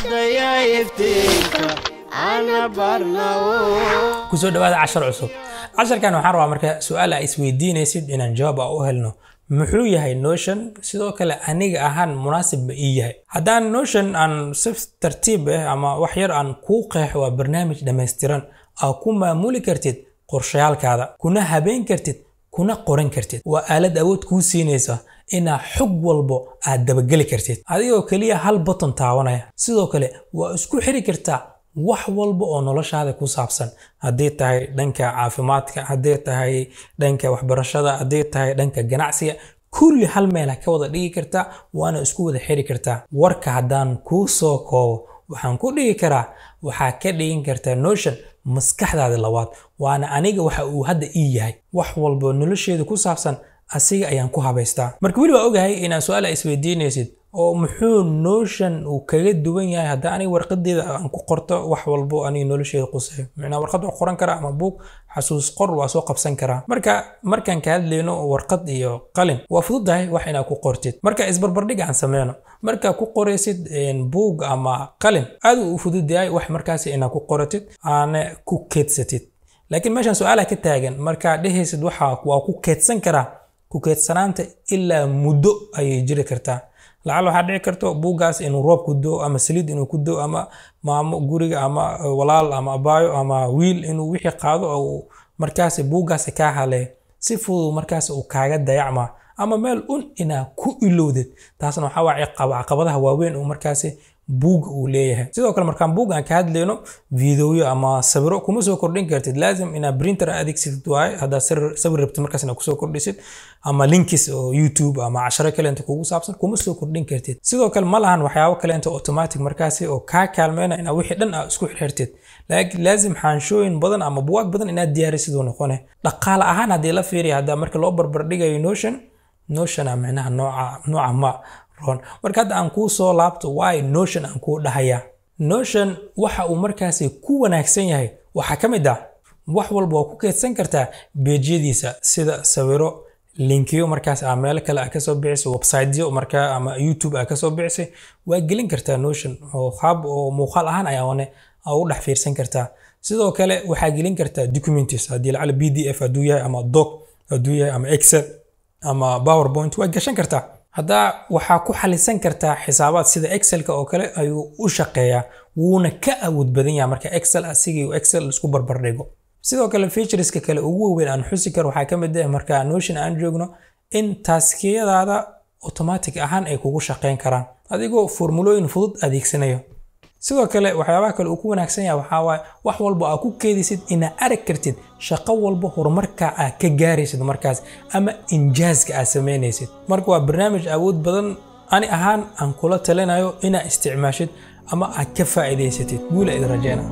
ديا يفتيك أنا برناو كسو دواada cashar cusub casharkan waxaan rabaa marka su'aal ay isweydiinaysid inaan jawaab u helno muxuu yahay Notion sidoo kale aniga ahaan munaasib ma ii yahay haddaan Notion aan si tartiib ah ama wax yar aan ku qeexo waa barnaamij dhameystiran oo ku maamuli kartid qorshayaalkaada kuna habeen kartid kuna qoran kartid waa aalad awood ku siinaysa ina xog walbo aad dabagali kartid adigoo kaliya hal button taawanaya sidoo kale waa isku xiri kartaa wax walba oo noloshaada ku saabsan hadii tahay dhanka caafimaadka hadii tahay dhanka waxbarashada hadii tahay dhanka ganacsiga kulli hal meel ka wada dhigi kartaa waana isku wada xiri kartaa warka hadaan ku soo koobo waxaan ku dhigi karaa waxa ka dhigin kartaa Notion maskaxdaada labaad waana aniga waxa uu hadda ii yahay wax walba nolosheeda ku saabsan asiga ayaan ku habeystaa marka wali waa ogahay inaan su'aal isweydiinaysid oo muxuu Notion uu kaga duwan yahay hadda aniga warqadeeda aan ku qorto wax walba aniga nolosheeda qusay macna warqad oo qoran kara ama buug xasuus qor waa soo qabsan kara markaan ka hadlayno warqad iyo qalin waa fududahay wax inaad ku qortid marka isbarbardhig aan sameeyno marka ku qoraysid buug ama qalin aad u fududahay wax markaas inaad ku qoratid aan ku keedsatid laakiin meeshan su'aalaha ka taagan marka dhehaysid waxa waa ku keedsan kara ku keedsanaanta ilaa muddo ay jiri kartaa لعل واحد يكرتو بوغاس إنه روب كدو أما سليد إنه كدو أما مع جوريج أما ولال أما بايو أما ويل إنه وحي قادو أو مركز بوغاس كاهله سيفو مركز أو كاجد ديعمة أما مال إنه كويلودت تحسن وحوا عقبتها واوين ومركز بوغ وليه سيدو كل مركان بوغ أنا كهاد لينو فيديو أما صبرو كمسو كوردين كرتد لازم إن برينتر أديك سيتواي هذا صبر ربط مركز إنه كسو كورديسيد أما لينكس أو يوتيوب أما 10 كلا أنت كوجو سابسن كمسو كوردين كرتد سيدو كل مالهن وحياو كلا أنت أوتوماتيك مركزي أو كالمينا إن وحي دن اسكو حرتد لكن لازم حنشوين بدن أما بواق بدن إن دياري سيدو نقونه لقال أهان هذه لا فيري هذا مركز الأوبر برديجا نوشن معناها نوع ما marka aan ku soo laabto way Notion aan ku dhahaya Notion waxa uu markaas ku wanaagsan yahay waxa kamid ah wax walba oo ku keedsan kartaa page-yadiisa sida sawiro linkiyo markaas meel kale ka soo bixisay website-yo marka ama YouTube ka soo bixisay waa gelin kartaa Notion oo qaab oo muuqaal ahaan ayaana u dhax fiirsan kartaa sidoo kale waxa gelin kartaa documents hadii la PDF haduu yahay ama doc haduu yahay ama Excel ama PowerPoint waa gashan kartaa هذا وحاكو حلسان كرتا حسابات سيدا اكسل كأو كلا ايو وشاقيا وونا كأود بدنيا مركا اكسل اسيجي و اكسل اسكو بربرديغو سيدا وكلا فيتشرز كلا اوو وين ان حسيكر وحاكم ده مركا نوشن ان جوغنو ان تاسكيا هذا اوتوماتيك اهان اي كوغو شاقين كران هذيقو فورمولوين فضود اديك سنيو sidoo kale waxyaabaha kale uu ku wanaagsan yahay waxa waay wax walba aad ku keedisid ina arag kartid shaqo walba horumarka aad ka gaaraysid markaas ama injaaska aad sameynaysid marka waa barnaamij awood badan ani ahaan aan kula talinayo ina isticmaashid ama aad ka faa'iideysatid guula idin rajayna